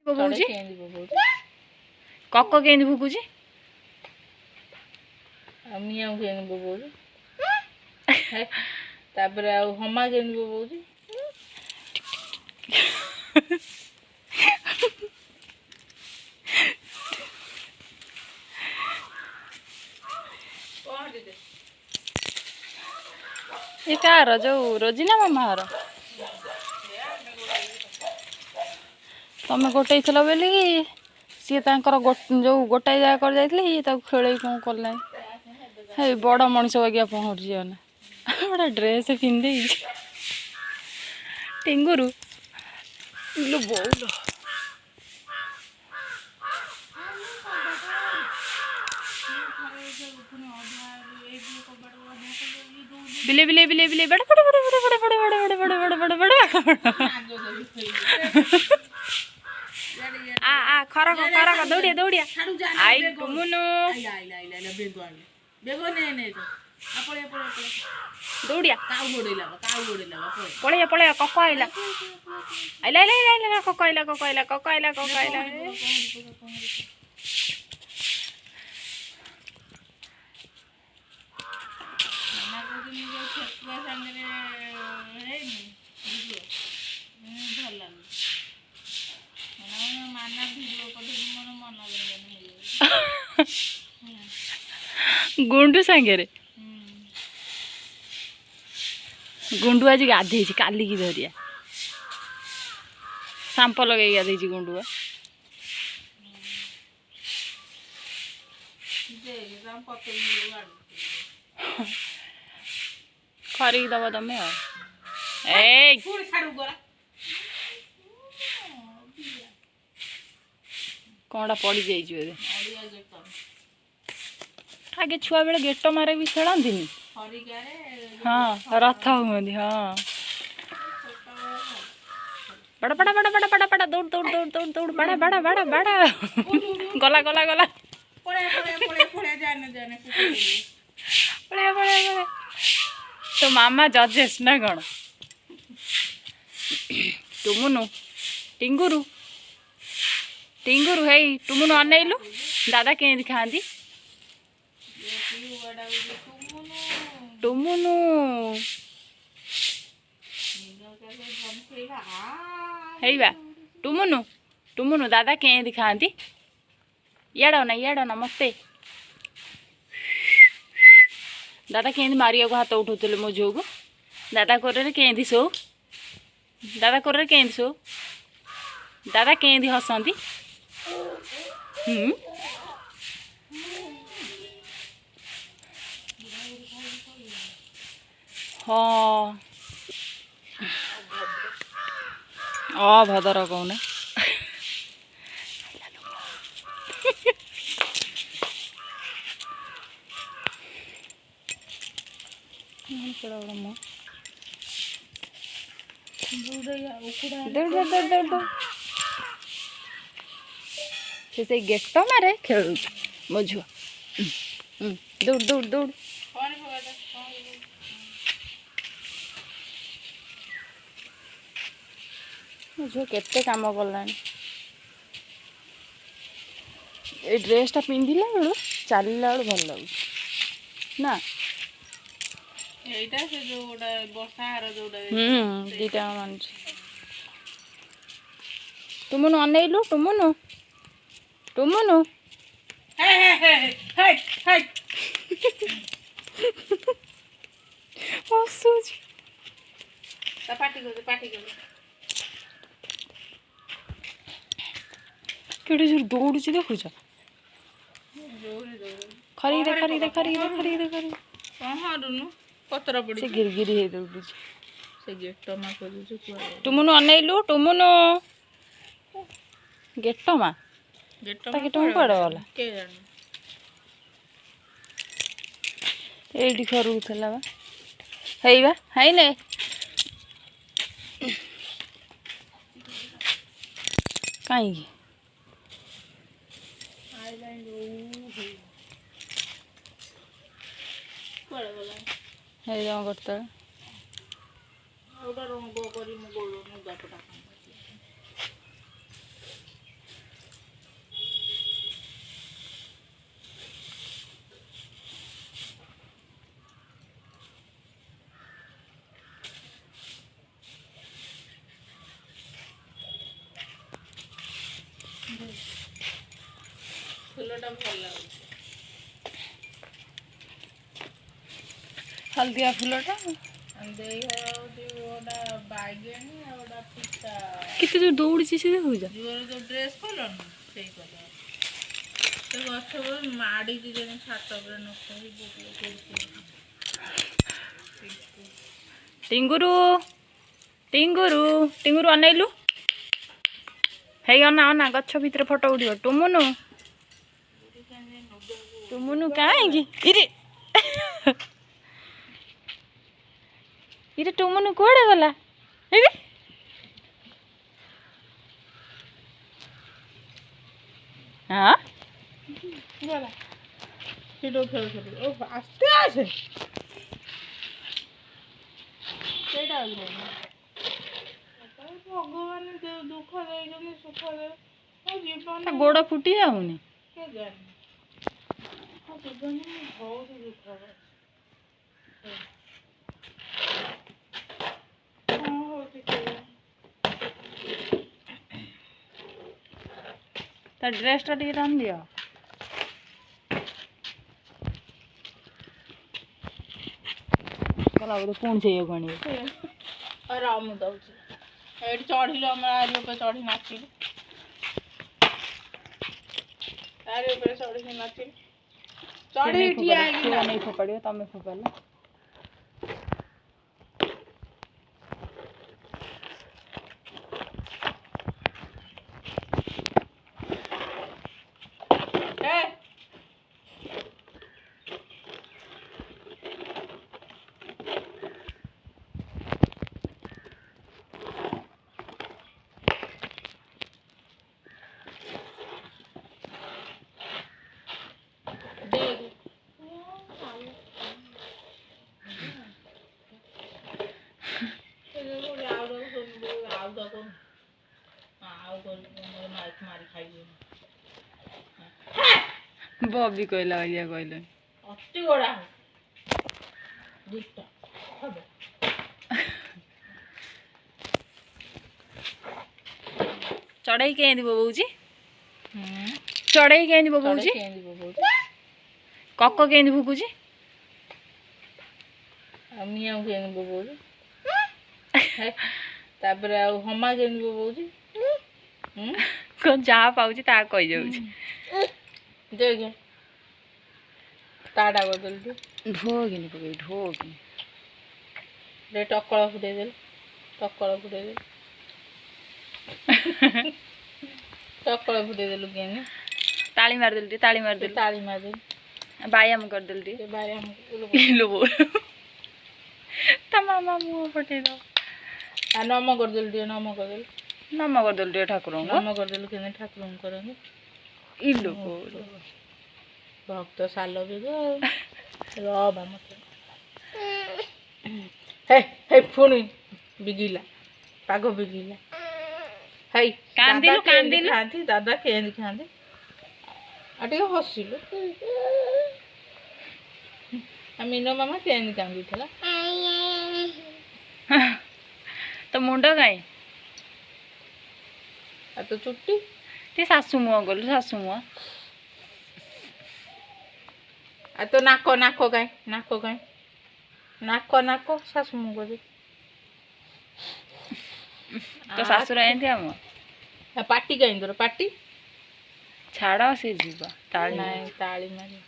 ବୋବଉଚି କକ କେମିତି ଭୁକୁଛି ଆଉ ମିଆଁ କେମିତି ବୋବଉଚି ତାପରେ ଆଉ ହମା କେମିତି ବୋବଉଚି ये कार जो रोजिना मामा हर तमें गोटे बोली सी जो गोटाए जगह कर जाइए खेल कौन कला है बड़ मनीष बागिया पहुँची ना गोटे ड्रेस पिंधे टिंगुरु बोल बिले बिले बिले बिले बड़ बड़ बड़ बड़ बड़ बड़ बड़ बड़ बड़ बड़ बड़ आ आ खरक खरक दौड़िया दौड़िया आई टुमुनु दौड़िया पड़े पड़े कक आइला आइला आइला कक आइला कक आइला कक आइला कक आइला गुंडू सांगे गुंडू आज गाधे काली की धरिया सांप लगे गाधे गुंडुआ खरिक दब तमें कौन पड़ जाइए आगे छुआ बेले गेट मारे भी खेलती हाँ रथ हुए हाँ बड़ा बड़ा बड़ा बड़ा बड़ा बड़ा दौड़ दौड़ दौड़ दौड़ दौड़ बड़ा बड़ा बड़ा बड़ा गला गला गला तो मामा जजेस ना कौन टुमुनु टिंगुरु टिंगुरु है टुमुनु अनैलु दादा केंदी खाती टुमुनु है टुमुनु टुमुनु दादा केंदी खाती याड़ ना मते दादा केंदी मारिया को हाथ उठाते मो झील को दादा कोरे केंदी सो दादा कोरे केंदी सो दादा केंदी हसंती हाँ भदर कौन से गेट मारे खेल मो झुआ दौड़ दौड़ दौड़ मो झुआ केते काम कला ड्रेसटा पिंधिला बेलू चलला बेलू भल लगे ना एटा से जो गोटा वर्षा हार जोटा दीटा मान टुमुनु अनैलु टुमुनु टुमुनु हे हे हे हे हे हसुच ता पार्टी कर केडे जोर दौड़ुची देखुछ खरीदे खरीदे खरीदे खरीदे खरीदे कहां रुनु पत्र पड़ी से गिरगिरी हे दौड़ुची से गेट मा करू छु टुमुनु अनैलु टुमुनु गेट मा ताके टुमु पड़ वाला के जाने एडी खरू थला बा हेइबा हाइ ने काई आइलाइन ओ हे पड़ वाला हे जाओ करता ओडा रंग करी म गोलो न गापटा ଫୁଲଟା ଭଲ ଲାଗୁଛି। ହଳଦିଆ ଫୁଲଟା ଦେଇ ହେଉଛି ଗୋଟା ବାଇଗଣୀ ଆଉ ଗୋଟା ପିତା କେତେ ଯୋଉ ଦୌଡ଼ିଛି ସେ ଦେଖୁଛ। ଝିଅର ଯୋଉ ଡ୍ରେସ୍ କଲନି ସେଇ କଲର। ସେ ଗଛ ଉପରେ ମାଡ଼ିଛି ଯେମିତି ଛାତ ଉପରେ ନ କହି ଟିଙ୍ଗୁରୁ ଟିଙ୍ଗୁରୁ ଟିଙ୍ଗୁରୁ ଅନେଇଲୁ। ହେଇ ଅନା ଅନା ଗଛ ଭିତରେ ଫଟୋ ଉଠିବ। ଟୁମୁନୁ ଟୁମୁନୁ କାହିଁକି ଇରେ ଇରେ ଟୁମୁନୁ କୁଆଡ଼େ ଗଲା? ଇରେ ହଁ ଗଲା ସେଠୁ ଖେଳୁଥିଲି। ଓ ଆସ୍ତେ ଆସେ ସେଇଟା ଭଗବାନ ଦୁଃଖ ଦେଇଛନ୍ତି ସୁଖ ଦେବେ। ଜୀବନ ତା ଗୋଡ଼ ଫୁଟି ଯାଉନି। କିଏ ଜାଣେ ଜୀବନ ବହୁତ ଦୁଃଖ କ'ଣ ହଉଛି କେଜାଣି। ତା ଡ୍ରେସ୍ଟା ଟିକେ ଟାଣି ଦିଅ। ଗଲା ବୋଧେ ପୁଣି ସେଇଆକୁ ଆଣିବ। ରହ ମୁଁ ଦଉଛି। ଏଇଠି ଚଢ଼ିଲୁ ଆମର ଆରି ଉପରେ ଚଢ଼ି ନାଚିଲୁ। ଆରି ଉପରେ ଚଢ଼ିକି ନାଚିଲୁ। ଚଢ଼ି ଠିଆ ହେଇକି ନେଇ ଫୋପାଡ଼ିବ ତମେ ଫୋପାଡ଼ିଲ। ବବି କହିଲା ଭଳିଆ କହିଲନି। ଅତି ଗୋଡ଼ା ଚଢ଼େଇ କେମିତି ବୋବଉଛି? ଚଢ଼େଇ କେମିତି ବୋବଉଛି? କକ କେମିତି ଭୁକୁଛି? ଆଉ ମିଆଁ କେମିତି ବୋବଉଛି? ତାପରେ ଆଉ ହମା କେମିତି ବୋବଉଛି? ଯାହା ପାଉଛି ତାହା କହିଯାଉଛି। ଦେଖେ ତାଟା ବଦଳି ଢୋକିନି ପକେଇ ଢୋକିନି। ଟକଳ ଫୁଟେଇଦେଲୁ ଟକଳ ଫୁଟେଇଦେଲୁ ଟକଳ ଫୁଟେଇଦେଲୁ କେନି ତାଳି ମାରିଦେଲୁ ଟିକେ ତାଳି ମାରିଦେଲୁ। ତାଳି ମାରିଦେଲୁ ବ୍ୟାୟାମ କରିଦେଲୁ ଟିକେ। ତା ମାମା ମୁହଁ ପଠେଇଦବ। ଆଉ ନମ କରିଦେଲୁ ଟିକେ ନମ କରିଦେଲୁ ଟିକେ ଠାକୁରଙ୍କୁ। ନମ କରିଦେଲୁ କେମିତି ଠାକୁରଙ୍କୁ କରନ୍ତି। ଇଲୋ ଭକ୍ତ ସାଲ ବିଗ ରବା ମତେ ହେ ହେ ପୁଣି ବିଗିଲା ପାଗ ବିଗିଲା। ହେଇ କାନ୍ଦିଲୁ କାନ୍ଦିଲୁ। ଖାଆନ୍ତି ଦାଦା କେମିତି ଖାଆନ୍ତି ଆଉ ଟିକେ ହସିଲୁ। ମିନ ମାମା କେମିତି କାନ୍ଦୁଥିଲା। ତ ମୁଣ୍ଡ କାଇଁ ଆଉ ତ ଚୁଟି ଟିକେ ଶାଶୁ ମୁହଁ କଲୁ ଶାଶୁ ମୁହଁ। ଆଉ ତ ନାକ ନାକ କାଇଁ ନାକ କାଇଁ ନାକ ନାକ ଶାଶୁ ମୁହଁ କରି ତ ଶାଶୁର ଏମିତି ଆମ ପାଟି କାଇଁ ତୋର ପାଟି ଛାଡ଼ ସେ ଯିବ ତାଳି ନାଇଁ ତାଳି ମାରି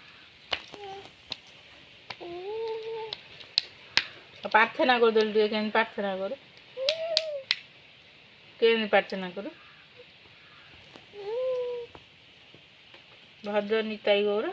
ପ୍ରାର୍ଥନା କରିଦେଲୁ ଟିକେ କେମିତି ପ୍ରାର୍ଥନା କରୁ କେମିତି ପ୍ରାର୍ଥନା କରୁ ଭଜ ନିତାଇ ଗୌର